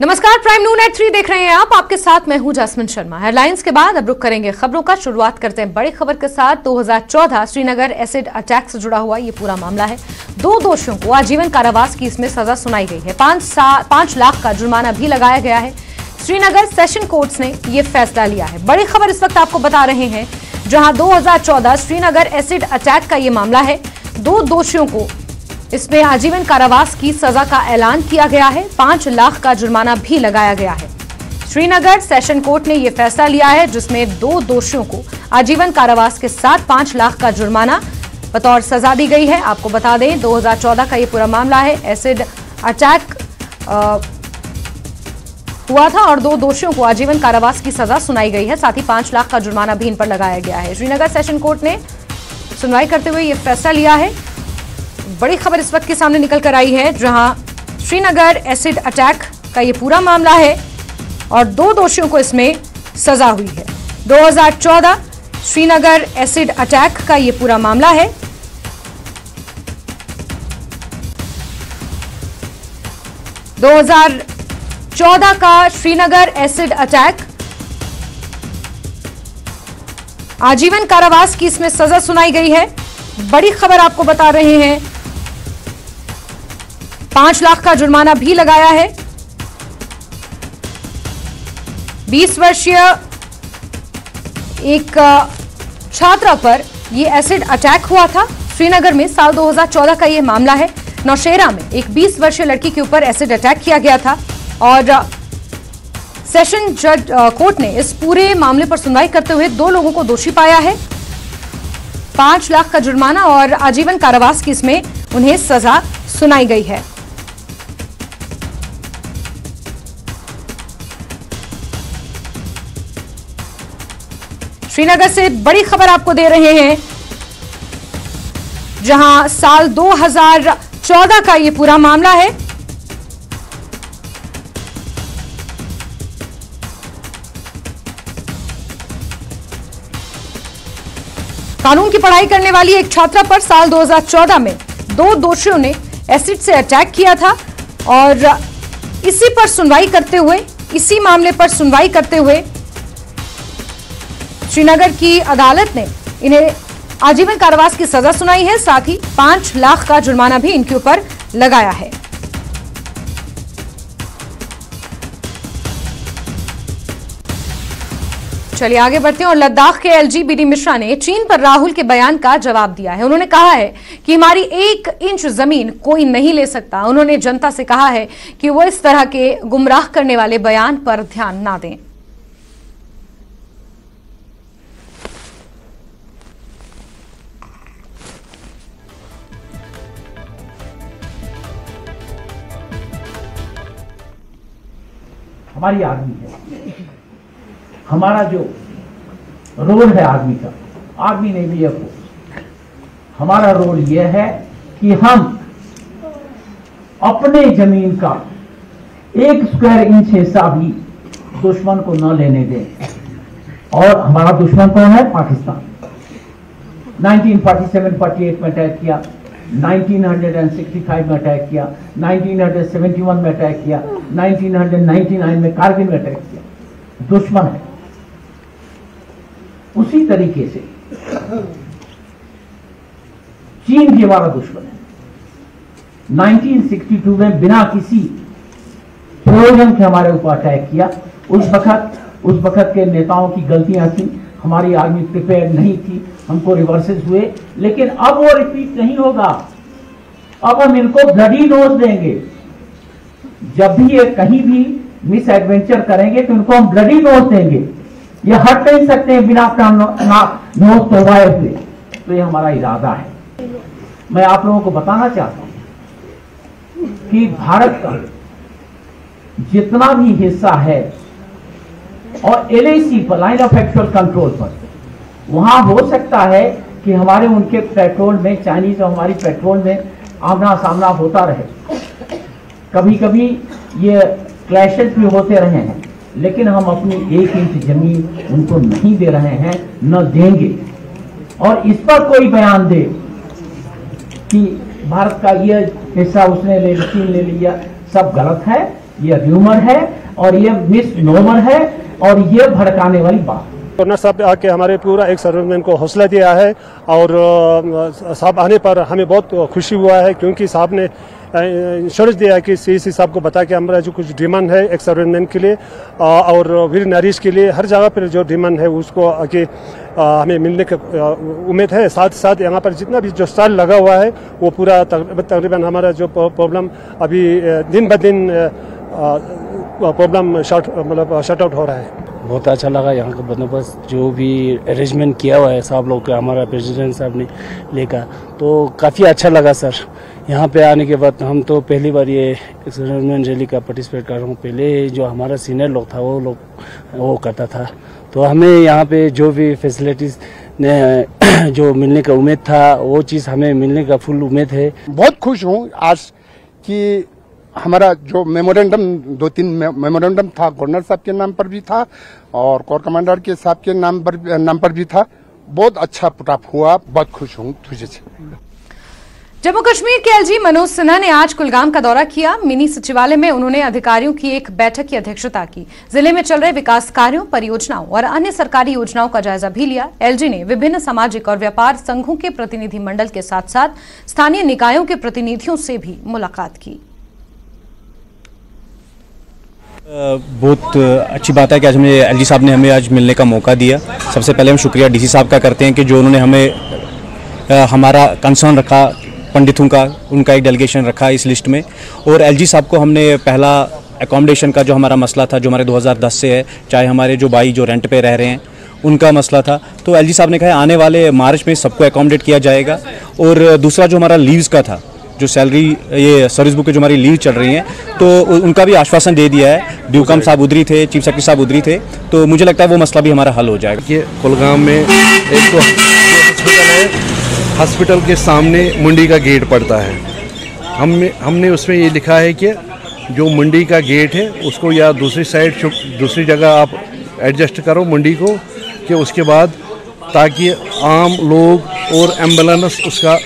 नमस्कार, प्राइम नून एट 3 देख रहे हैं आप। आपके साथ मैं हूं जासमिन शर्मा। हेडलाइंस के बाद अब रुक करेंगे खबरों का। शुरुआत करते हैं बड़ी खबर के साथ। 2014 श्रीनगर एसिड अटैक से जुड़ा हुआ ये पूरा मामला है। 2 दोषियों को आजीवन कारावास की इसमें सजा सुनाई गई है। 5 लाख का जुर्माना भी लगाया गया है। श्रीनगर सेशन कोर्ट ने यह फैसला लिया है। बड़ी खबर इस वक्त आपको बता रहे हैं, जहां 2014 श्रीनगर एसिड अटैक का यह मामला है। 2 दोषियों को इसमें आजीवन कारावास की सजा का ऐलान किया गया है। 5 लाख का जुर्माना भी लगाया गया है। श्रीनगर सेशन कोर्ट ने यह फैसला लिया है, जिसमें 2 दोषियों को आजीवन कारावास के साथ 5 लाख का जुर्माना बतौर सजा दी गई है। आपको बता दें, 2014 का यह पूरा मामला है। एसिड अटैक हुआ था और 2 दोषियों को आजीवन कारावास की सजा सुनाई गई है। साथ ही 5 लाख का जुर्माना भी इन पर लगाया गया है। श्रीनगर सेशन कोर्ट ने सुनवाई करते हुए यह फैसला लिया है। बड़ी खबर इस वक्त के सामने निकल कर आई है, जहां श्रीनगर एसिड अटैक का ये पूरा मामला है और 2 दोषियों को इसमें सजा हुई है। 2014 श्रीनगर एसिड अटैक का ये पूरा मामला है। दो 2014 का श्रीनगर एसिड अटैक, आजीवन कारावास की इसमें सजा सुनाई गई है। बड़ी खबर आपको बता रहे हैं, 5 लाख का जुर्माना भी लगाया है। 20 वर्षीय एक छात्रा पर यह एसिड अटैक हुआ था। श्रीनगर में साल 2014 का यह मामला है। नौशेरा में एक 20 वर्षीय लड़की के ऊपर एसिड अटैक किया गया था और सेशन जज कोर्ट ने इस पूरे मामले पर सुनवाई करते हुए 2 लोगों को दोषी पाया है। 5 लाख का जुर्माना और आजीवन कारावास की इसमें उन्हें सजा सुनाई गई है। श्रीनगर से बड़ी खबर आपको दे रहे हैं, जहां साल 2014 का यह पूरा मामला है। कानून की पढ़ाई करने वाली एक छात्रा पर साल 2014 में 2 दोषियों ने एसिड से अटैक किया था और इसी पर सुनवाई करते हुए, इसी मामले पर सुनवाई करते हुए श्रीनगर की अदालत ने इन्हें आजीवन कारावास की सजा सुनाई है। साथ ही 5 लाख का जुर्माना भी इनके ऊपर लगाया है। चलिए आगे बढ़ते हैं और लद्दाख के एलजी बीडी मिश्रा ने चीन पर राहुल के बयान का जवाब दिया है। उन्होंने कहा है कि हमारी 1 इंच जमीन कोई नहीं ले सकता। उन्होंने जनता से कहा है कि वो इस तरह के गुमराह करने वाले बयान पर ध्यान ना दें। हमारी आर्मी है, हमारा जो रोल है आर्मी का, आर्मी ने भी हमारा रोल यह है कि हम अपने जमीन का 1 स्क्वायर इंच हिस्सा भी दुश्मन को न लेने दें। और हमारा दुश्मन कौन है? पाकिस्तान। 1947-48 में अटैक किया, 1965 में अटैक किया, 1971 में अटैक किया, 1999 में कारगिल में अटैक किया। दुश्मन है। उसी तरीके से चीन भी हमारा दुश्मन है। 1962 में बिना किसी प्रयोजन के हमारे ऊपर अटैक किया। उस वक्त के नेताओं की गलतियां थी, हमारी आर्मी प्रिपेयर नहीं थी, हमको रिवर्सेस हुए। लेकिन अब वो रिपीट नहीं होगा। अब हम इनको ब्लडी नोज देंगे। जब भी ये कहीं भी मिस एडवेंचर करेंगे तो इनको हम ब्लडी नोज देंगे। ये हट नहीं सकते हैं बिना अपना नोज तोड़वाए हुए। तो ये हमारा इरादा है। मैं आप लोगों को बताना चाहता हूं कि भारत का जितना भी हिस्सा है और LAC पर, लाइन ऑफ एक्चुअल कंट्रोल पर, वहां हो सकता है कि हमारे उनके पेट्रोल में, चाइनीज और हमारी पेट्रोल में आमना सामना होता रहे। कभी कभी ये क्लैशेस भी होते रहे हैं, लेकिन हम अपनी 1 इंच जमीन उनको नहीं दे रहे हैं, न देंगे। और इस पर कोई बयान दे कि भारत का ये हिस्सा उसने ले लिया, सब गलत है। ये र्यूमर है और ये मिस नॉर्मल है और ये भड़काने वाली बात। गवर्नर साहब आके हमारे पूरा एक सर्विसमैन को हौसला दिया है और साहब आने पर हमें बहुत खुशी हुआ है, क्योंकि साहब ने इंश्योरेंस दिया है कि सीसी साहब को बता के हमारा जो कुछ डिमांड है एक सर्विसमैन के लिए और वीर नारीज के लिए हर जगह पर जो डिमांड है उसको आगे हमें मिलने की उम्मीद है। साथ साथ यहाँ पर जितना भी जो स्टॉल लगा हुआ है वो पूरा तकरीबन हमारा जो प्रॉब्लम अभी दिन ब दिन प्रॉब्लम शट आउट हो रहा है। बहुत अच्छा लगा यहाँ का बंदोबस्त, जो भी अरेंजमेंट किया हुआ है साहब लोग का, हमारा प्रेसिडेंट साहब ने लेकर, तो काफ़ी अच्छा लगा सर। यहाँ पे आने के बाद हम तो पहली बार ये एक्सपेरिमेंट रैली का पार्टिसिपेट कर रहा हूँ। पहले जो हमारा सीनियर लोग था वो करता था, तो हमें यहाँ पे जो भी फैसिलिटीज़ ने जो मिलने का उम्मीद था वो चीज़ हमें मिलने का फुल उम्मीद है। बहुत खुश हूँ आज कि हमारा जो मेमोरेंडम 2-3 मेमोरेंडम था, गवर्नर साहब के नाम पर भी था और कोर कमांडर के साहब के नाम पर भी था। बहुत अच्छा पुटअप हुआ, बहुत खुश हूँ तुझे से। जम्मू कश्मीर के एलजी मनोज सिन्हा ने आज कुलगाम का दौरा किया। मिनी सचिवालय में उन्होंने अधिकारियों की एक बैठक की अध्यक्षता की। जिले में चल रहे विकास कार्यों, परियोजनाओं और अन्य सरकारी योजनाओं का जायजा भी लिया। एलजी ने विभिन्न सामाजिक और व्यापार संघों के प्रतिनिधि मंडल के साथ साथ स्थानीय निकायों के प्रतिनिधियों से भी मुलाकात की। बहुत अच्छी बात है कि आज हमें एलजी साहब ने हमें आज मिलने का मौका दिया। सबसे पहले हम शुक्रिया डीसी साहब का करते हैं कि जो उन्होंने हमें हमारा कंसर्न रखा, पंडितों का उनका एक डेलीगेशन रखा इस लिस्ट में। और एलजी साहब को हमने पहला एकोमोडेशन का जो हमारा मसला था, जो हमारे 2010 से है, चाहे हमारे जो भाई जो रेंट पे रह रहे हैं उनका मसला था, तो एलजी साहब ने कहा आने वाले मार्च में सबको एकोमोडेट किया जाएगा। और दूसरा जो हमारा लीव्स का था, जो सैलरी ये सर्विस बुक की जो हमारी लीव चल रही हैं, तो उनका भी आश्वासन दे दिया है। ड्यूकम साहब उधरी थे, चीफ सेक्रेटरी साहब उधरी थे, तो मुझे लगता है वो मसला भी हमारा हल हो जाएगा। कि कुलगाम में एक तो हॉस्पिटल है, हॉस्पिटल के सामने मंडी का गेट पड़ता है। हमने उसमें ये लिखा है कि जो मंडी का गेट है उसको या दूसरी साइड दूसरी जगह आप एडजस्ट करो मंडी को, कि उसके बाद ताकि आम लोग और एम्बुलेंस उसका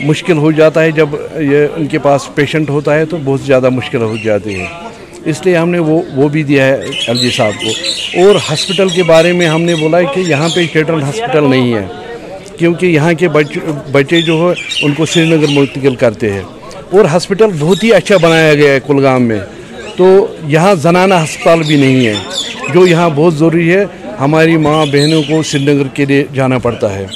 मुश्किल हो जाता है। जब ये उनके पास पेशेंट होता है तो बहुत ज़्यादा मुश्किल हो जाती है, इसलिए हमने वो भी दिया है एलजी साहब को। और हॉस्पिटल के बारे में हमने बोला है कि यहाँ पे चिल्ड्रन हॉस्पिटल नहीं है, क्योंकि यहाँ के बच्चे जो है उनको श्रीनगर मुंतकिल करते हैं। और हॉस्पिटल बहुत ही अच्छा बनाया गया है कुलगाम में, तो यहाँ जनाना अस्पताल भी नहीं है, जो यहाँ बहुत ज़रूरी है। हमारी माँ बहनों को श्रीनगर के लिए जाना पड़ता है,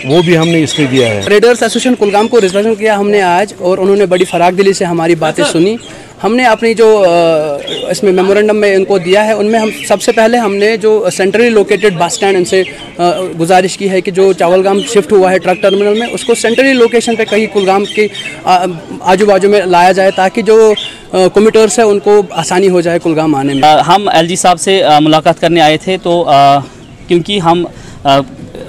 वो भी हमने इसमें दिया है। ट्रेडर्स एसोसिएशन कुलगाम को रिप्रेजेंट किया हमने आज, और उन्होंने बड़ी फराग दिली से हमारी बातें सुनी। हमने अपनी जो इसमें मेमोरेंडम में इनको दिया है, उनमें हम सबसे पहले हमने जो सेंट्रली लोकेटेड बस स्टैंड इनसे गुजारिश की है कि जो चावलगाम शिफ्ट हुआ है ट्रक टर्मिनल में, उसको सेंट्रली लोकेशन पे कहीं कुलगाम के आजू बाजू में लाया जाए, ताकि जो कम्यूटर्स है उनको आसानी हो जाए कुलगाम आने में। हम एलजी साहब से मुलाकात करने आए थे, तो क्योंकि हम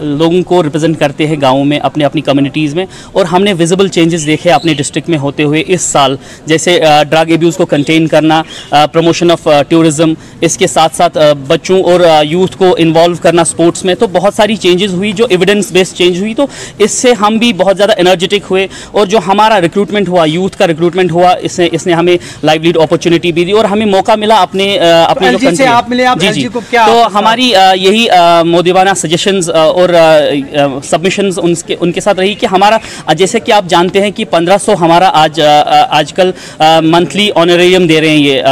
लोगों को रिप्रेजेंट करते हैं गाँव में, अपने अपनी कम्युनिटीज़ में, और हमने विजिबल चेंजेस देखे अपने डिस्ट्रिक्ट में होते हुए इस साल, जैसे ड्रग एब्यूज़ को कंटेन करना, प्रमोशन ऑफ टूरिज़्म, इसके साथ साथ बच्चों और यूथ को इन्वॉल्व करना स्पोर्ट्स में। तो बहुत सारी चेंजेस हुई जो एविडेंस बेस्ड चेंज हुई, तो इससे हम भी बहुत ज़्यादा एनर्जेटिक हुए। और जो हमारा रिक्रूटमेंट हुआ, यूथ का रिक्रूटमेंट हुआ, इसने हमें लाइवलीहुड अपॉर्चुनिटी भी दी और हमें मौका मिला अपने जो कंट्री। आप मिले, आप जी, क्या तो हमारी यही मोदिबाना सजेशंस और सबमिशंस उनके साथ रही कि हमारा, जैसे कि आप जानते हैं कि 1500 हमारा आजकल मंथली ऑनरेरियम दे रहे हैं, ये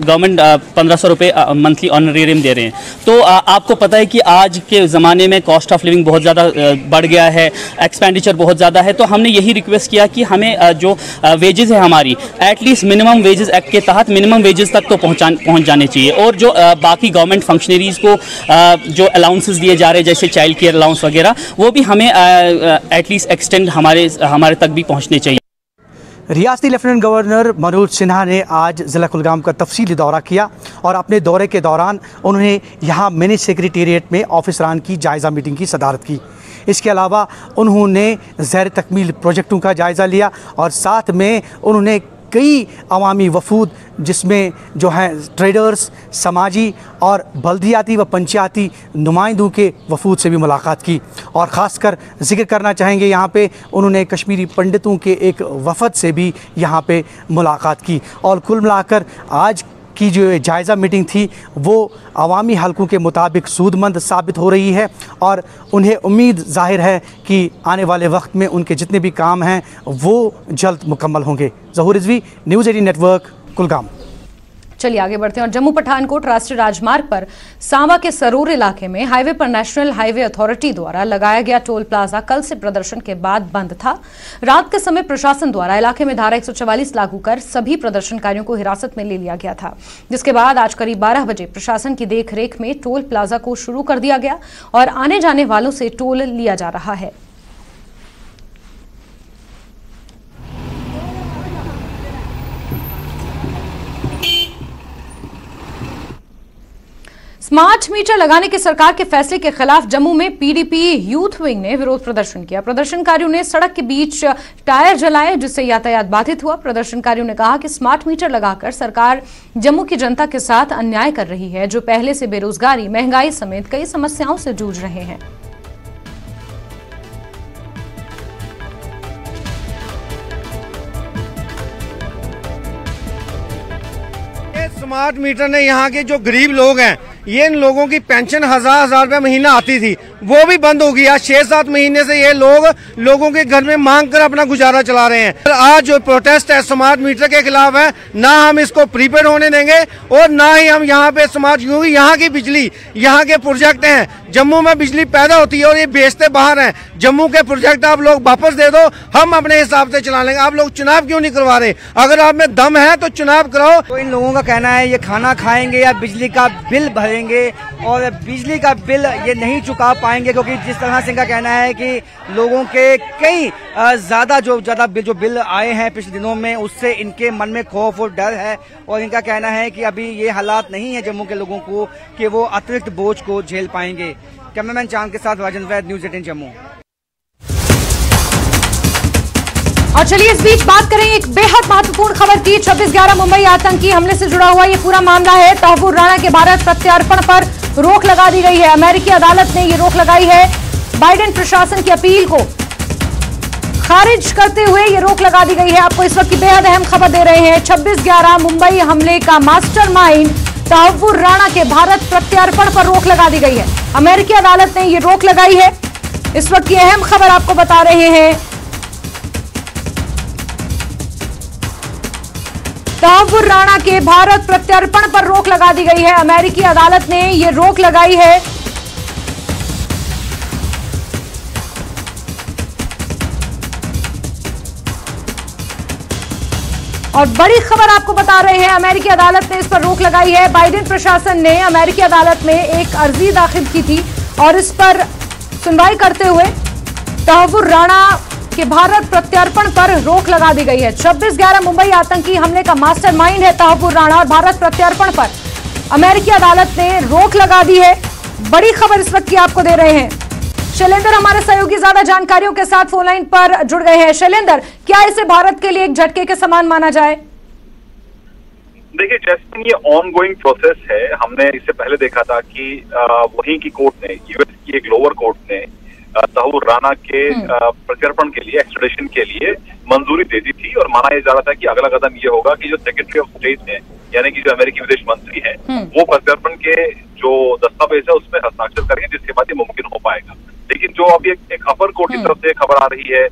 गवर्नमेंट 1500 रुपये मंथली ऑनरेरियम दे रहे हैं। तो आपको पता है कि आज के ज़माने में कॉस्ट ऑफ लिविंग बहुत ज़्यादा बढ़ गया है, एक्सपेंडिचर बहुत ज़्यादा है। तो हमने यही रिक्वेस्ट किया कि हमें जो वेजेस है हमारी, एटलीस्ट मिनिमम वेजेस एक्ट के तहत मिनिमम वेजेस तक तो पहुँच जाने चाहिए। और जो बाकी गवर्नमेंट फंक्शनरीज़ को जो अलाउंसेस दिए जा रहे हैं, जैसे चाइल्ड केयर अलाउंस वगैरह, वो भी हमें एटलीस्ट एक्सटेंड हमारे तक भी पहुंचने चाहिए। रियासती लेफ्टिनेंट गवर्नर मनोज सिन्हा ने आज ज़िला कुलगाम का तफसीली दौरा किया और अपने दौरे के दौरान उन्होंने यहाँ मिनी सेक्रेटेरिएट में ऑफिसरान की जायज़ा मीटिंग की सदारत की। इसके अलावा उन्होंने ज़ैर तकमील प्रोजेक्टों का जायज़ा लिया और साथ में उन्होंने कई अवामी वफूद जिसमें जो हैं ट्रेडर्स, समाजी और बल्दियाती व पंचायती नुमाइंदों के वफूद से भी मुलाकात की। और ख़ासकर जिक्र करना चाहेंगे यहाँ पे उन्होंने कश्मीरी पंडितों के एक वफ़द से भी यहाँ पे मुलाकात की। और कुल मिलाकर आज की जो जायज़ा मीटिंग थी वो अवामी हलकों के मुताबिक सूदमंद साबित हो रही है और उन्हें उम्मीद जाहिर है कि आने वाले वक्त में उनके जितने भी काम हैं वो जल्द मुकम्मल होंगे। ज़हूर रिजवी, न्यूज़ 18 नेटवर्क, कुलगाम। चलिए आगे बढ़ते हैं और जम्मू पठानकोट राष्ट्रीय राजमार्ग पर सांबा के सरूर इलाके में हाईवे पर नेशनल हाईवे अथॉरिटी द्वारा लगाया गया टोल प्लाजा कल से प्रदर्शन के बाद बंद था। रात के समय प्रशासन द्वारा इलाके में धारा 144 लागू कर सभी प्रदर्शनकारियों को हिरासत में ले लिया गया था, जिसके बाद आज करीब 12 बजे प्रशासन की देखरेख में टोल प्लाजा को शुरू कर दिया गया और आने जाने वालों से टोल लिया जा रहा है। स्मार्ट मीटर लगाने के सरकार के फैसले के खिलाफ जम्मू में पीडीपी यूथ विंग ने विरोध प्रदर्शन किया। प्रदर्शनकारियों ने सड़क के बीच टायर जलाए जिससे यातायात बाधित हुआ। प्रदर्शनकारियों ने कहा कि स्मार्ट मीटर लगाकर सरकार जम्मू की जनता के साथ अन्याय कर रही है, जो पहले से बेरोजगारी, महंगाई समेत कई समस्याओं से जूझ रहे हैं। स्मार्ट मीटर ने यहाँ के जो गरीब लोग हैं, ये इन लोगों की पेंशन 1000 रुपए महीना आती थी, वो भी बंद हो गया। 6-7 महीने से ये लोगों के घर में मांग कर अपना गुजारा चला रहे हैं। आज जो प्रोटेस्ट है स्मार्ट मीटर के खिलाफ है, ना हम इसको प्रीपेड होने देंगे और ना ही हम यहाँ पे स्मार्ट, क्योंकि यहाँ की बिजली, यहाँ के प्रोजेक्ट हैं, जम्मू में बिजली पैदा होती है और ये बेचते बाहर हैं। जम्मू के प्रोजेक्ट आप लोग वापस दे दो, हम अपने हिसाब से चला लेंगे। आप लोग चुनाव क्यों नहीं करवा रहे? अगर आप में दम है तो चुनाव कराओ। तो इन लोगों का कहना है ये खाना खाएंगे या बिजली का बिल भरेंगे, और बिजली का बिल ये नहीं चुका पाएंगे, क्योंकि जिस तरह से इनका कहना है कि लोगों के कई ज्यादा बिल आए हैं पिछले दिनों में, उससे इनके मन में खौफ और डर है। और इनका कहना है कि अभी ये हालात नहीं है जम्मू के लोगों को कि वो अतिरिक्त बोझ को झेल पाएंगे। कैमरामैन चांद के साथ राजेंद्र वैद, न्यूज़ 18 जम्मू। और चलिए इस बीच बात करें एक बेहद महत्वपूर्ण खबर की। 26/11 मुंबई आतंकी हमले से जुड़ा हुआ ये पूरा मामला है। तहव्वुर राणा के भारत प्रत्यार्पण पर रोक लगा दी गई है। अमेरिकी अदालत ने ये रोक लगाई है। बाइडेन प्रशासन की अपील को खारिज करते हुए ये रोक लगा दी गई है। आपको इस वक्त की बेहद अहम खबर दे रहे हैं। 26/11 मुंबई हमले का मास्टरमाइंड तहव्वुर राणा के भारत प्रत्यार्पण पर रोक लगा दी गई है। अमेरिकी अदालत ने ये रोक लगाई है। इस वक्त की अहम खबर आपको बता रहे हैं। तहव्वुर राणा के भारत प्रत्यार्पण पर रोक लगा दी गई है। अमेरिकी अदालत ने यह रोक लगाई है। और बड़ी खबर आपको बता रहे हैं, अमेरिकी अदालत ने इस पर रोक लगाई है। बाइडेन प्रशासन ने अमेरिकी अदालत में एक अर्जी दाखिल की थी और इस पर सुनवाई करते हुए तहव्वुर राणा कि भारत प्रत्यार्पण पर रोक लगा दी गई है। 26/11 मुंबई आतंकी हमले का मास्टरमाइंड है तहव्वुर राणा और भारत प्रत्यार्पण पर अमेरिकी अदालत ने रोक लगा दी है। बड़ी खबर इस वक्त की आपको दे रहे हैं। शैलेंद्र हमारे सहयोगी ज्यादा जानकारियों के साथ फोन लाइन पर जुड़ गए हैं। शैलेंद्र, क्या इसे भारत के लिए एक झटके के समान माना जाए? देखिए जैसे ये ऑनगोइंग प्रोसेस है। हमने इससे पहले देखा था कि वहीं की कोर्ट ने, यूएस की एक लोअर कोर्ट ने तहव्वुर राणा के प्रत्यार्पण के लिए, एक्स्ट्रेडिशन के लिए मंजूरी दे दी थी और माना जा रहा था कि अगला कदम ये होगा कि जो सेक्रेटरी ऑफ स्टेट है, यानी कि जो अमेरिकी विदेश मंत्री हैं, वो प्रत्यार्पण के जो दस्तावेज है उसमें हस्ताक्षर करेंगे, जिसके बाद ये मुमकिन हो पाएगा। लेकिन जो अभी एक अपर कोर्ट की तरफ से खबर आ रही है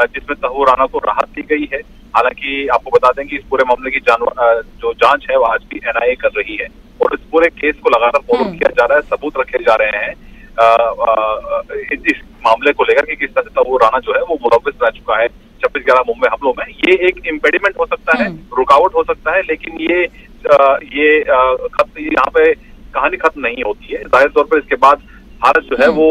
जिसमें तहव्वुर राणा को राहत दी गई है। हालांकि आपको बता दें कि इस पूरे मामले की जो जांच है वो आज भी एनआईए कर रही है और इस पूरे केस को लगातार फॉलो किया जा रहा है, सबूत रखे जा रहे हैं इस मामले को लेकर कि किस तरह से तहव्वुर राणा जो है वो मुलव्विस रह चुका है 26/11 मुंबई हमलों में। ये एक इम्पेडिमेंट हो सकता है, रुकावट हो सकता है, लेकिन ये यहाँ पे कहानी खत्म नहीं होती है। जाहिर तौर पर इसके बाद भारत जो है वो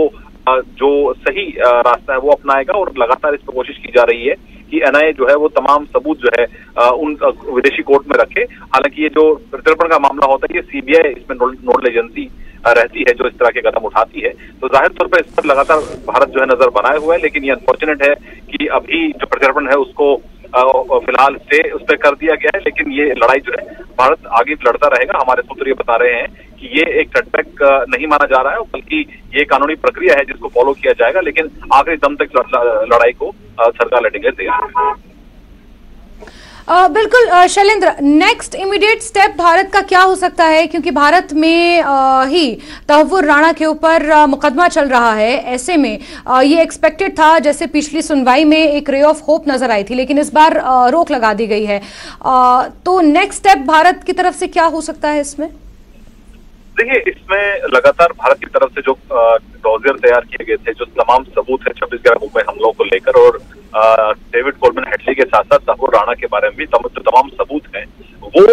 जो सही रास्ता है वो अपनाएगा और लगातार इस पर कोशिश की जा रही है कि एनआईए जो है वो तमाम सबूत जो है उन विदेशी कोर्ट में रखे। हालांकि ये जो प्रत्यार्पण का मामला होता है ये सीबीआई इसमें नोडल एजेंसी रहती है जो इस तरह के कदम उठाती है। तो जाहिर तौर पर इस पर लगातार भारत जो है नजर बनाए हुआ है, लेकिन ये अनफॉर्चुनेट है कि अभी जो प्रत्यार्पण है उसको फिलहाल स्टे उस पर कर दिया गया है, लेकिन ये लड़ाई जो है भारत आगे लड़ता रहेगा। हमारे सूत्र ये बता रहे हैं कि ये एक सेटबैक नहीं माना जा रहा है, बल्कि ये कानूनी प्रक्रिया है जिसको फॉलो किया जाएगा, लेकिन आखिरी दम तक लड़ाई को सरकार लड़ने के लिए तैयार है। बिल्कुल Shailendra, next immediate step Bharat का क्या हो सकता है, क्योंकि भारत में ही तहव्वुर राणा के ऊपर मुकदमा चल रहा है। ऐसे में ये एक्सपेक्टेड था, जैसे पिछली सुनवाई में एक रे ऑफ होप नजर आई थी, लेकिन इस बार रोक लगा दी गई है। तो नेक्स्ट स्टेप भारत की तरफ से क्या हो सकता है इसमें? देखिए, इसमें लगातार भारत की तरफ से जो डॉजियर तैयार किए गए थे, जो तमाम सबूत है 26/11 मुंबई हमलों को लेकर, और डेविड कोलमैन हेडली के साथ साथ तहव्वुर राणा के बारे में भी तमाम सबूत हैं, वो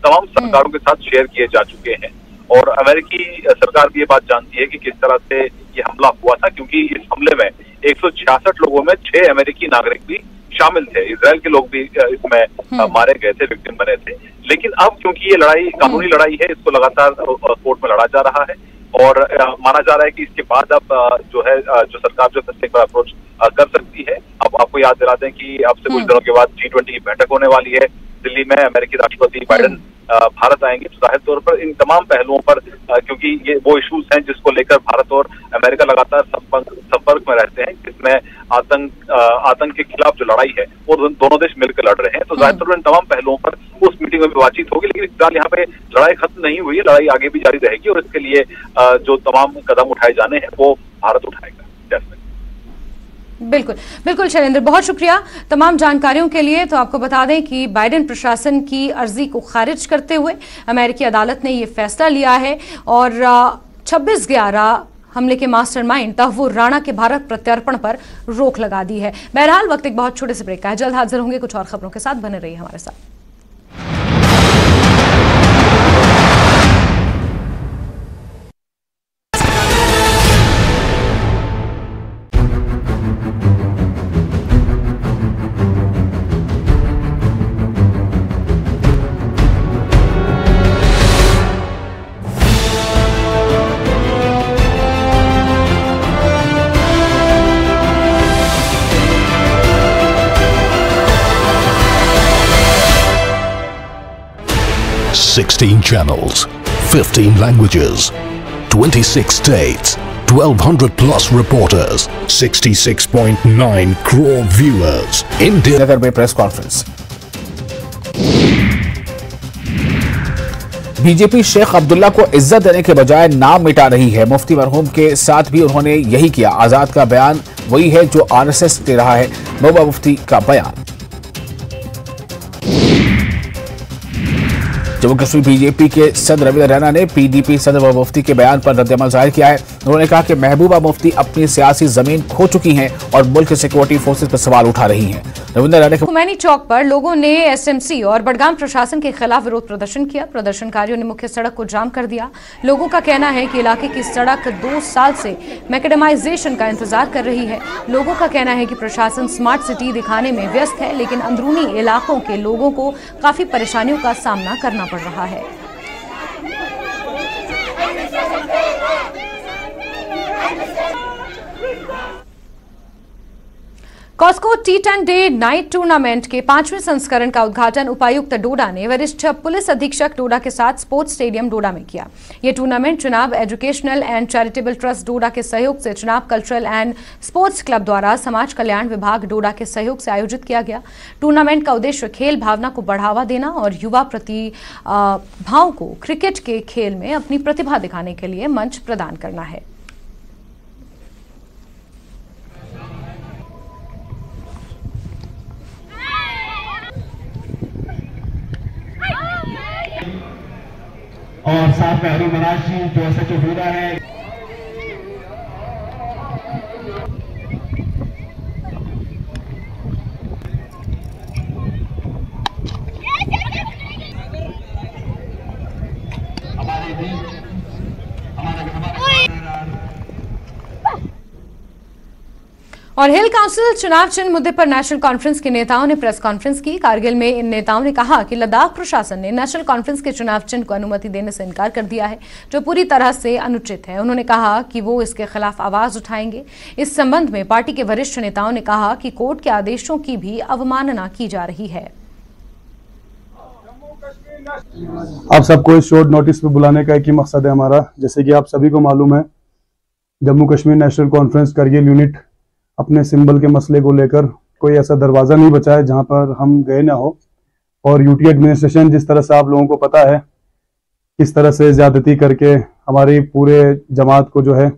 तमाम सरकारों के साथ शेयर किए जा चुके हैं। और अमेरिकी सरकार भी ये बात जानती है कि किस तरह से ये हमला हुआ था, क्योंकि इस हमले में 166 लोगों में 6 अमेरिकी नागरिक भी शामिल थे। इजराइल के लोग भी इसमें मारे गए थे, विक्टिम बने थे। लेकिन अब क्योंकि ये लड़ाई कानूनी लड़ाई है, इसको लगातार कोर्ट में लड़ा जा रहा है, और माना जा रहा है कि इसके बाद अब जो है जो सरकार जो फैसले पर अप्रोच कर सकती है। अब आपको याद दिला दें कि अब से कुछ दिनों के बाद G20 की बैठक होने वाली है दिल्ली में। अमेरिकी राष्ट्रपति बाइडेन भारत आएंगे, तो जाहिर तौर पर इन तमाम पहलुओं पर, क्योंकि ये वो इश्यूज हैं जिसको लेकर भारत और अमेरिका लगातार संपर्क में रहते हैं, जिसमें आतंक के खिलाफ जो लड़ाई है वो दोनों देश मिलकर लड़ रहे हैं। तो जाहिर तौर पर इन तमाम पहलुओं पर उस मीटिंग में भी बातचीत होगी, लेकिन फिलहाल यहाँ पे लड़ाई खत्म नहीं हुई है, लड़ाई आगे भी जारी रहेगी, और इसके लिए जो तमाम कदम उठाए जाने हैं वो भारत उठाएगा। बिल्कुल बिल्कुल शैलेंद्र, बहुत शुक्रिया तमाम जानकारियों के लिए। तो आपको बता दें कि बाइडेन प्रशासन की अर्जी को खारिज करते हुए अमेरिकी अदालत ने ये फैसला लिया है, और 26/11 हमले के मास्टरमाइंड तहव्वुर राणा के भारत प्रत्यर्पण पर रोक लगा दी है। बहरहाल वक्त एक बहुत छोटे से ब्रेक का है, जल्द हाजिर होंगे कुछ और खबरों के साथ, बने रहिए हमारे साथ। Sixteen channels, 15 languages, 26 states, 1200 plus reporters, 66.9 crore viewers. India नगर में press conference. BJP Sheikh Abdullah को इज्जत देने के बजाय नाम मिटा रही है। मुफ्ती मरहूम के साथ भी उन्होंने यही किया। आजाद का बयान वही है जो आरएसएस दे रहा है। महबूबा मुफ्ती का बयान। जम्मू कश्मीर बीजेपी के सदर रविंद्र रैना ने पीडीपी सदर महबूबा मुफ्ती के बयान पर रद्द-ए-अमल जाहिर किया है। उन्होंने कहा कि महबूबा मुफ्ती अपनी सियासी जमीन खो चुकी हैं और मुल्क सिक्योरिटी फोर्सेस पर सवाल उठा रही हैं। रविंद्र रैना खुमैनी चौक पर लोगों ने एसएमसी और बडगाम प्रशासन के खिलाफ विरोध प्रदर्शन किया। प्रदर्शनकारियों ने मुख्य सड़क को जाम कर दिया। लोगों का कहना है कि इलाके की सड़क 2 साल से मैकेडमाइजेशन का इंतजार कर रही है। लोगों का कहना है कि प्रशासन स्मार्ट सिटी दिखाने में व्यस्त है, लेकिन अंदरूनी इलाकों के लोगों को काफी परेशानियों का सामना करना पड़ रहा है। Costco T10 day night tournament के 5वें संस्करण का उद्घाटन उपायुक्त डोडा ने वरिष्ठ पुलिस अधीक्षक डोडा के साथ स्पोर्ट्स स्टेडियम डोडा में किया। यह टूर्नामेंट चुनाव एजुकेशनल एंड चैरिटेबल ट्रस्ट डोडा के सहयोग से चुनाव कल्चरल एंड स्पोर्ट्स क्लब द्वारा समाज कल्याण विभाग डोडा के सहयोग से आयोजित किया गया। टूर्नामेंट का उद्देश्य खेल भावना को बढ़ावा देना और युवा प्रतिभाओं को क्रिकेट के खेल में अपनी प्रतिभा दिखाने के लिए मंच प्रदान करना है। और साथ में अरुण मराज जी जो SHO डोडा है। और हिल काउंसिल चुनाव चिन्ह मुद्दे पर नेशनल कॉन्फ्रेंस के नेताओं ने प्रेस कॉन्फ्रेंस की। कारगिल में इन नेताओं ने कहा कि लद्दाख प्रशासन ने नेशनल कॉन्फ्रेंस के चुनाव चिन्ह को अनुमति देने से इनकार कर दिया है, जो पूरी तरह से अनुचित है। उन्होंने कहा कि वो इसके खिलाफ आवाज उठाएंगे। इस संबंध में पार्टी के वरिष्ठ नेताओं ने कहा कि कोर्ट के आदेशों की भी अवमानना की जा रही है। आप सबको इस शॉर्ट नोटिस पे बुलाने का एक ही मकसद है हमारा। जैसे कि आप सभी को मालूम है, Jammu Kashmir national conference Kargil unit अपने सिंबल के मसले को लेकर कोई ऐसा दरवाज़ा नहीं बचा है जहां पर हम गए ना हो। और यूटी एडमिनिस्ट्रेशन, जिस तरह से आप लोगों को पता है किस तरह से ज्यादती करके हमारी पूरे जमात को जो है,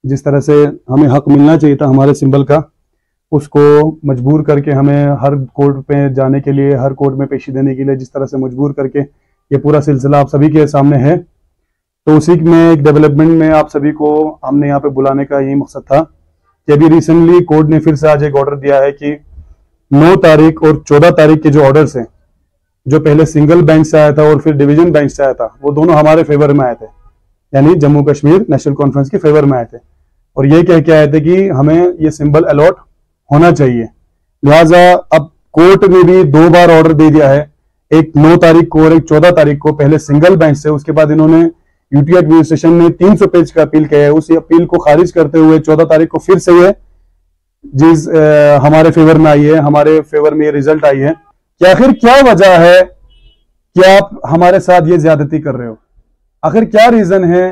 जिस तरह से हमें हक मिलना चाहिए था हमारे सिंबल का, उसको मजबूर करके हमें हर कोर्ट पे जाने के लिए, हर कोर्ट में पेशी देने के लिए जिस तरह से मजबूर करके ये पूरा सिलसिला आप सभी के सामने है। तो उसी में एक डेवलपमेंट में आप सभी को हमने यहाँ पे बुलाने का यही मकसद था कि अभी रिसेंटली कोर्ट ने फिर से आज एक ऑर्डर दिया है कि 9 तारीख और 14 तारीख के जो ऑर्डर्स हैं, जो पहले सिंगल बेंच से आया था और फिर डिवीजन बेंच से आया था, वो दोनों हमारे फेवर में आए थे, यानी जम्मू कश्मीर नेशनल कॉन्फ्रेंस के फेवर में आए थे। और ये कह के आए थे कि हमें ये सिंबल अलॉट होना चाहिए। लिहाजा अब कोर्ट ने भी 2 बार ऑर्डर दे दिया है, एक 9 तारीख को और एक 14 तारीख को, पहले सिंगल बेंच से, उसके बाद इन्होंने यूटी एडमिनिस्ट्रेशन ने 300 पेज का अपील किया है। उस अपील को खारिज करते हुए 14 तारीख को फिर से ये चीज हमारे फेवर में आई है, हमारे फेवर में ये रिजल्ट आई है कि आखिर क्या वजह है कि आप हमारे साथ ये ज्यादती कर रहे हो। आखिर क्या रीजन है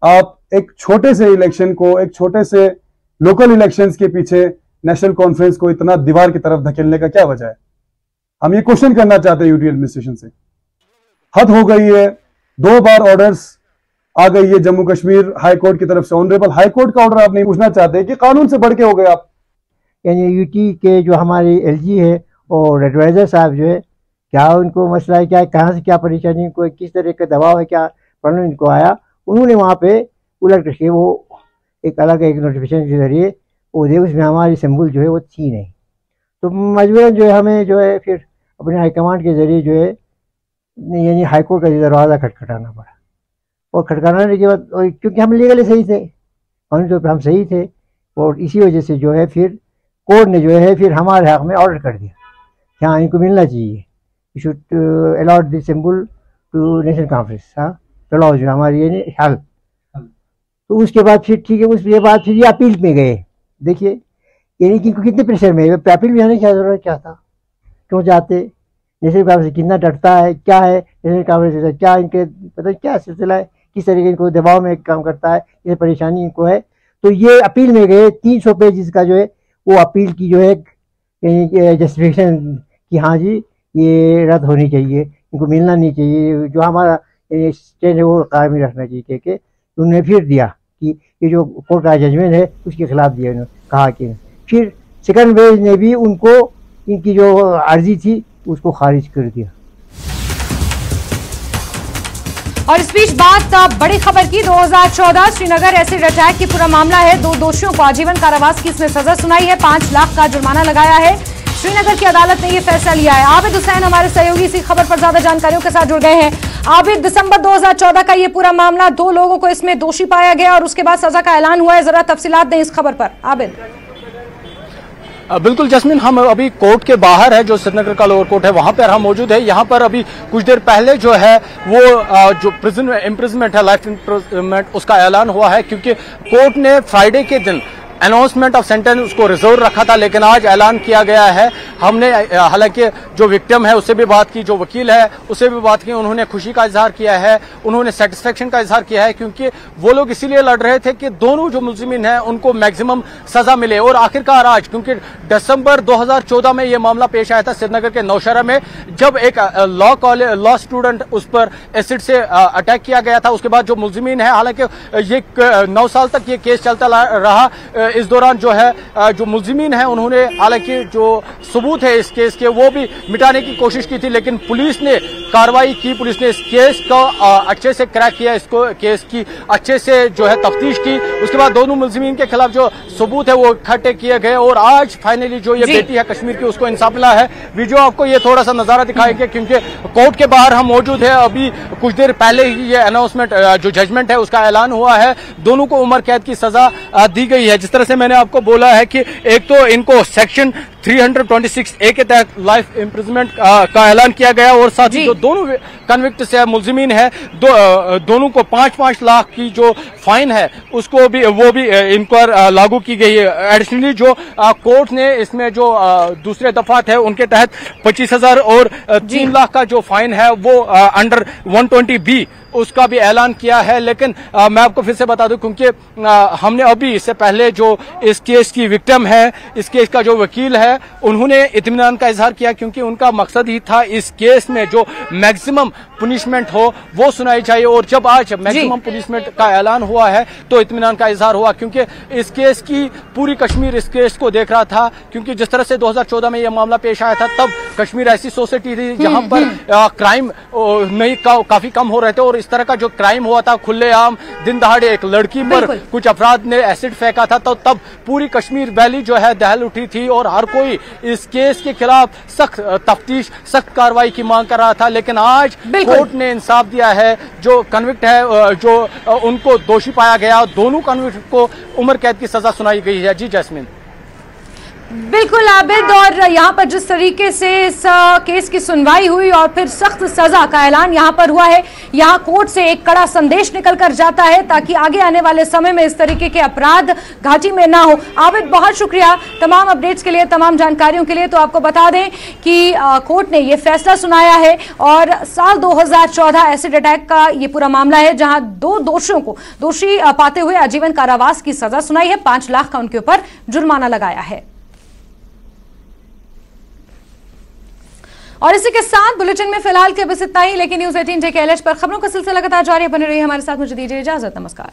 आप एक छोटे से इलेक्शन को, एक छोटे से लोकल इलेक्शंस के पीछे नेशनल कॉन्फ्रेंस को इतना दीवार की तरफ धकेलने का क्या वजह है? हम ये क्वेश्चन करना चाहते हैं यूटी एडमिनिस्ट्रेशन से। हद हो गई है, 2 बार ऑर्डर्स आ गई है जम्मू कश्मीर हाई कोर्ट की तरफ से। ऑनरेबल हाई कोर्ट का ऑर्डर आप नहीं पूछना चाहते कि कानून से बढ़ के हो गए आप? यानी यूटी के जो हमारे एलजी है और एडवाइजर साहब जो है, क्या उनको मसला है, क्या कहाँ से क्या परेशानी, इनको किस तरह का दबाव है, क्या प्रॉब्लम इनको आया, उन्होंने वहाँ पे उलट करके वो एक अलग एक नोटिफिकेशन के जरिए वो दे, उसमें हमारी सिंबल जो है वो थी नहीं। तो मजबूरन जो है हमें जो है फिर अपने हाईकमांड के जरिए जो है यानी हाईकोर्ट का दरवाज़ा खटखटाना पड़ा। और खटखटाने के बाद, क्योंकि हम लीगली सही थे, कानूनी तौर पर हम सही थे, और इसी वजह से जो है फिर कोर्ट ने जो है फिर हमारे हक में ऑर्डर कर दिया कि हाँ इनको मिलना चाहिए, you should allot this symbol to national conference. हाँ चलो जो हमारी यानी हल। तो उसके बाद फिर ठीक है, उसके बाद फिर ये अपील में गए। देखिए यानी कि कितने प्रेशर में अपील में आने की जरूरत क्या था, क्यों जाते, नेशनल कॉन्फ्रेंस कितना डरता है, क्या है नेशनल कॉन्फ्रेंस, क्या इनके पता क्या सिलसिला है, किस तरीके इनको दबाव में काम करता है, ये परेशानी इनको है। तो ये अपील में गए, 300 पेज का जो है वो अपील की जो है जस्टिफिकेशन कि हाँ जी ये रद्द होनी चाहिए, इनको मिलना नहीं चाहिए, जो हमारा स्टैंड है वो कायम रखना चाहिए। कि उन्होंने फिर दिया कि ये जो कोर्ट का जजमेंट है उसके खिलाफ दिया, उन्होंने कहा कि फिर सेकंड बेंच ने भी उनको इनकी जो अर्जी थी उसको खारिज कर दिया। और इस बीच बात बड़ी खबर की, 2014 श्रीनगर एसिड अटैक की पूरा मामला है। 2 दोषियों को आजीवन कारावास की इसमें सजा सुनाई है, 5 लाख का जुर्माना लगाया है। श्रीनगर की अदालत ने यह फैसला लिया है। आबिद हुसैन हमारे सहयोगी इसी खबर पर ज्यादा जानकारियों के साथ जुड़ गए हैं। आबिद, दिसंबर 2014 का ये पूरा मामला, 2 लोगों को इसमें दोषी पाया गया और उसके बाद सजा का ऐलान हुआ है। जरा तफसीलात दें इस खबर पर आबिद। बिल्कुल जस्मिन, हम अभी कोर्ट के बाहर है, जो श्रीनगर का लोअर कोर्ट है, वहां पर हम मौजूद है। यहाँ पर अभी कुछ देर पहले जो है वो जो प्रिजन इम्प्रिजनमेंट है, लाइफ इम्प्रिजनमेंट, उसका ऐलान हुआ है, क्योंकि कोर्ट ने फ्राइडे के दिन अनाउंसमेंट ऑफ सेंटेंस उसको रिजर्व रखा था, लेकिन आज ऐलान किया गया है। हमने हालांकि जो विक्टिम है उससे भी बात की, जो वकील है उससे भी बात की, उन्होंने खुशी का इजहार किया है, उन्होंने सेटिस्फेक्शन का इजहार किया है, क्योंकि वो लोग इसीलिए लड़ रहे थे कि दोनों जो मुलजिमीन हैं उनको मैक्सिमम सजा मिले। और आखिरकार आज, क्योंकि दिसंबर 2014 में ये मामला पेश आया था श्रीनगर के नौशहरा में, जब एक लॉ स्टूडेंट उस पर एसिड से अटैक किया गया था। उसके बाद जो मुलजिमीन है, हालांकि ये 9 साल तक ये केस चलता रहा, इस दौरान जो है जो मुलजिमीन है उन्होंने हालांकि जो सबूत है इस केस के वो भी मिटाने की कोशिश की थी, लेकिन पुलिस ने कार्रवाई की, पुलिस ने इस केस को अच्छे से क्रैक किया, इसको केस की अच्छे से जो है तफ्तीश की। उसके बाद दोनों मुलजिमीन के खिलाफ जो सबूत है वो इकट्ठे किए गए और आज फाइनली जो ये बेटी है कश्मीर की उसको इंसाफ मिला है। वीडियो आपको ये थोड़ा सा नजारा दिखाएंगे, क्योंकि कोर्ट के बाहर हम मौजूद है। अभी कुछ देर पहले ही ये अनाउंसमेंट जो जजमेंट है उसका ऐलान हुआ है। दोनों को उम्र कैद की सजा दी गई है। जिस तरह से मैंने आपको बोला है कि एक तो इनको सेक्शन 326A के तहत लाइफ इम्प्रिजनमेंट का ऐलान किया गया और साथ ही जो दोनों कन्विक्ट से मुलजिमीन है दोनों को 5-5 लाख की जो फाइन है उसको भी वो भी इन पर लागू की गई है। एडिशनली जो कोर्ट ने इसमें जो दूसरे दफात है उनके तहत 25,000 और 3 लाख का जो फाइन है वो अंडर 120B उसका भी ऐलान किया है। लेकिन मैं आपको फिर से बता दूं क्योंकि हमने अभी इससे पहले जो इस केस की विक्टिम है, इस केस का जो वकील है, उन्होंने इत्मीनान का इजहार किया क्योंकि उनका मकसद ही था इस केस में जो मैक्सिमम पुनिशमेंट हो वो सुनाई चाहिए। और जब आज मैक्सिमम पुनिशमेंट का ऐलान हुआ है तो इत्मीनान का इजहार हुआ क्योंकि इस केस की पूरी कश्मीर इस केस को देख रहा था। क्योंकि जिस तरह से 2014 में यह मामला पेश आया था तब कश्मीर ऐसी सोसाइटी थी जहां पर क्राइम नहीं काफी कम हो रहे थे और इस तरह का जो क्राइम हुआ था खुलेआम दिन दहाड़े एक लड़की पर कुछ अफराद ने एसिड फेंका था तो तब पूरी कश्मीर वैली जो है दहल उठी थी और हर कोई इस केस के खिलाफ सख्त तफ्तीश सख्त कार्रवाई की मांग कर रहा था। लेकिन आज कोर्ट ने इंसाफ दिया है। जो कन्विक्ट है जो उनको दोषी पाया गया, दोनों कन्विक्ट को उम्र कैद की सजा सुनाई गई है। जी जैस्मिन। बिल्कुल आबिद, और यहाँ पर जिस तरीके से इस केस की सुनवाई हुई और फिर सख्त सजा का ऐलान यहाँ पर हुआ है, यहाँ कोर्ट से एक कड़ा संदेश निकल कर जाता है ताकि आगे आने वाले समय में इस तरीके के अपराध घाटी में ना हो। आबिद, बहुत शुक्रिया तमाम अपडेट्स के लिए, तमाम जानकारियों के लिए। तो आपको बता दें कि कोर्ट ने ये फैसला सुनाया है और साल 2014 एसिड अटैक का ये पूरा मामला है जहां 2 दोषियों को दोषी पाते हुए आजीवन कारावास की सजा सुनाई है, 5 लाख का उनके ऊपर जुर्माना लगाया है। और इसी के साथ बुलेटिन में फिलहाल के बस इतना ही, लेकिन न्यूज़ 18 JK LH पर खबरों का सिलसिला लगातार जारी बने रही हमारे साथ। मुझे दीजिए इजाजत, नमस्कार।